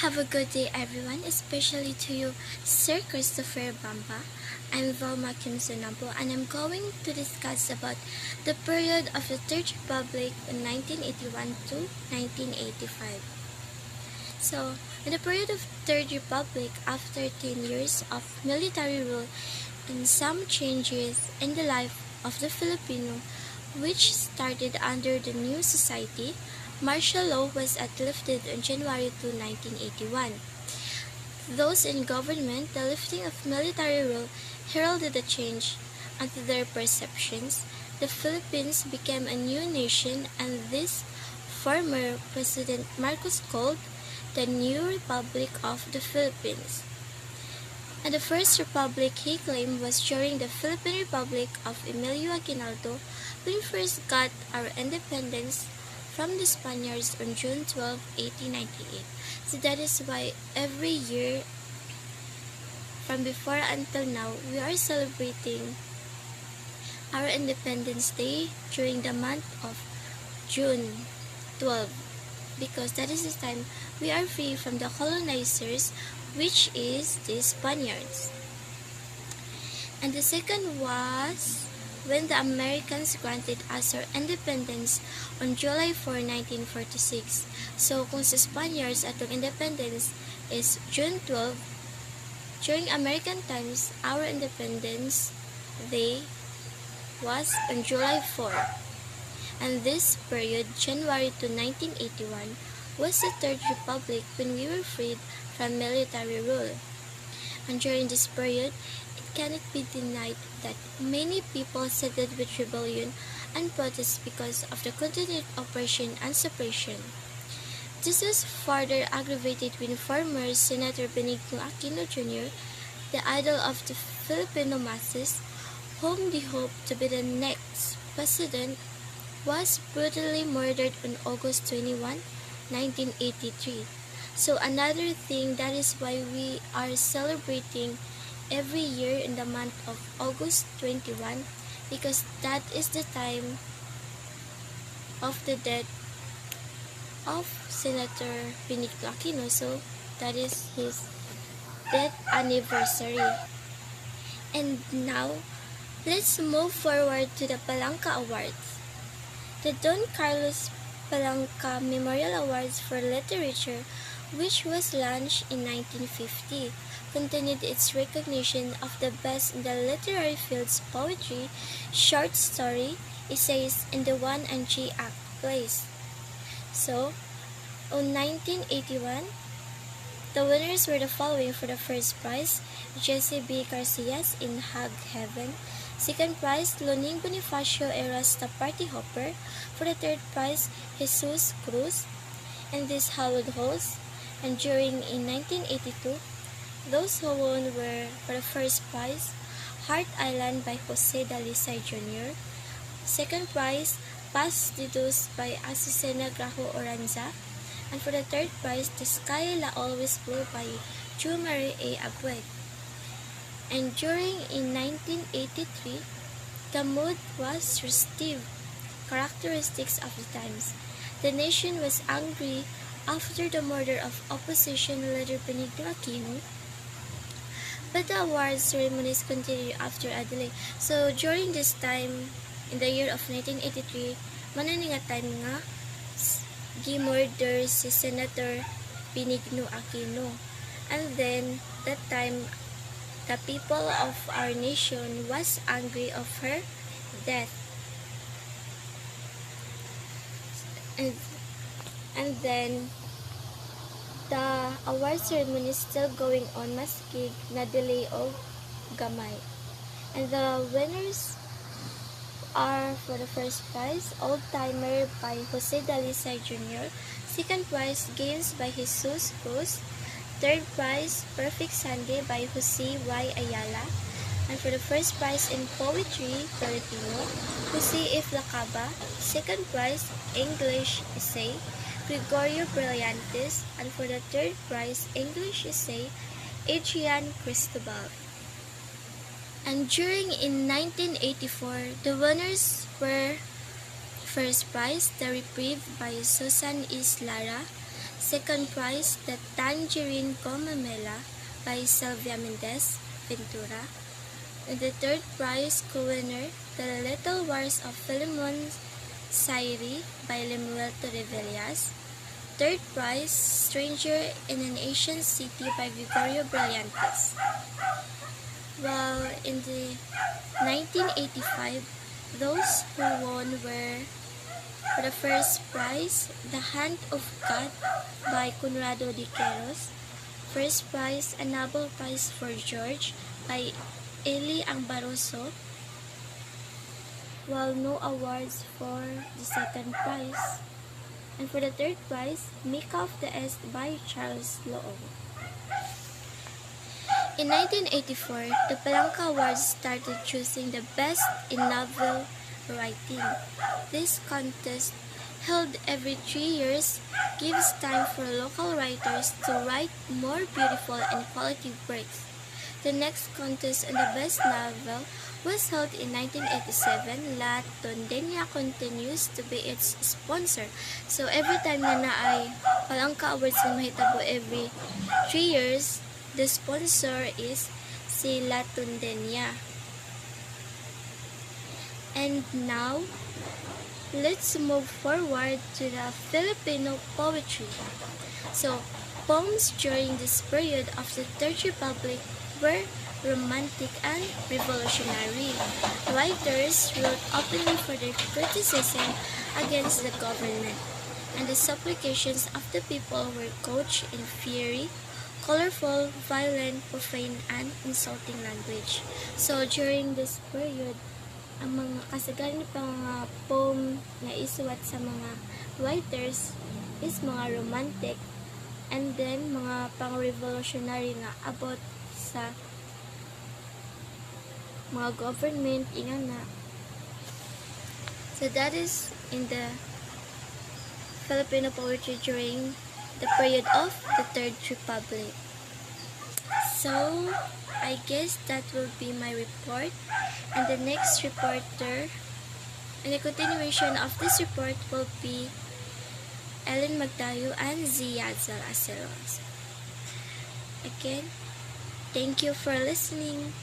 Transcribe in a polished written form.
Have a good day, everyone, especially to you, Sir Christopher Bamba. I'm Velma Kimsonabo, and I'm going to discuss about the period of the Third Republic in 1981 to 1985. So, in the period of Third Republic, after 10 years of military rule and some changes in the life of the Filipino, which started under the new society, martial law was uplifted on January 2, 1981. Those in government, the lifting of military rule heralded a change unto their perceptions. The Philippines became a new nation, and this former President Marcos called the New Republic of the Philippines. And the first republic he claimed was during the Philippine Republic of Emilio Aguinaldo, when we first got our independence from the Spaniards on June 12, 1898. So that is why every year from before until now, we are celebrating our Independence Day during the month of June 12, because that is the time we are free from the colonizers, which is the Spaniards. And the second was when the Americans granted us our independence on July 4, 1946. So kung sa Spaniards atong independence is June 12, during American times, our independence day was on July 4. And this period, January to 1981, was the Third Republic when we were freed from military rule. And during this period, it cannot be denied that many people sided with rebellion and protest because of the continued oppression and suppression. This was further aggravated when former Senator Benigno Aquino Jr., the idol of the Filipino masses, whom they hoped to be the next president, was brutally murdered on August 21, 1983. So another thing, that is why we are celebrating every year in the month of August 21, because that is the time of the death of Senator Benigno Aquino. So that is his death anniversary. And now, let's move forward to the Palanca Awards. The Don Carlos Palanca Memorial Awards for Literature, which was launched in 1950, continued its recognition of the best in the literary fields: poetry, short story, essays, and the one and G act plays. So, in 1981, the winners were the following. For the first prize, Jesse B. Garcias in Hag Heaven. Second prize, Loning Bonifacio Eras the Party Hopper. For the third prize, Jesus Cruz and this Hallowed Halls. And during in 1982, those who won were, for the first prize, Heart Island by Jose Dalisay Jr. Second prize, Paz de Luz by Azucena Grajo Oranza. And for the third prize, The Sky La Always Blue by Ju Marie A. Abuet. And during in 1983, the mood was restive, characteristics of the times. The nation was angry after the murder of opposition leader Benigno Aquino, but the award ceremonies continued after a delay. So during this time, in the year of 1983, manani nga time nga gi-murder si Senator Benigno Aquino. And then, that time, the people of our nation was angry of her death. And then, the award ceremony is still going on maski na delay og gamay. And the winners are, for the first prize, Old Timer by Jose Dalisay Jr. Second prize, Games by Jesus Cruz. Third prize, Perfect Sunday by Jose Y. Ayala. And for the first prize in Poetry Filipino, Jose F. Lacaba. Second prize, English Essay, Gregorio Brillantes. And for the third prize, English Essay, Adrian Cristobal. And during in 1984, the winners were: first prize, The Reprieve by Susan Islara. Second prize, The Tangerine Gomamela by Sylvia Mendez Ventura. And the third prize, co-winner, The Little Wars of Philemon Sairi by Lemuel Torrevillas. Third prize, Stranger in an Asian City by Vigorio Brillantes. While in the 1985, those who won were, for the first prize, The Hand of God by Conrado de Queiroz. First prize, a Nobel Prize for George by Eli Ambaroso, while no awards for the second prize. And for the third prize, Mika of the Est by Charles Loong. In 1984, the Palanca Awards started choosing the best in novel writing. This contest, held every 3 years, gives time for local writers to write more beautiful and quality works. The next contest on the best novel was held in 1987. La Tondenia continues to be its sponsor. So every time na ay Palanca Awards na mahitabo every 3 years, the sponsor is si La Tondenia. And now, let's move forward to the Filipino poetry. So, poems during this period of the Third Republic were romantic and revolutionary. Writers wrote openly for their criticism against the government, and the supplications of the people were couched in fiery, colorful, violent, profane, and insulting language. So, during this period, ang mga kasagaran pa mga poem na isuwat sa mga writers is mga romantic, and then mga pang-revolutionary nga about sa mga government, inga na. So, that is in the Filipino poetry during the period of the Third Republic. So, I guess that will be my report. And the next reporter, and the continuation of this report will be Ellen Magdayo and Ziazal Aceros. Again, thank you for listening.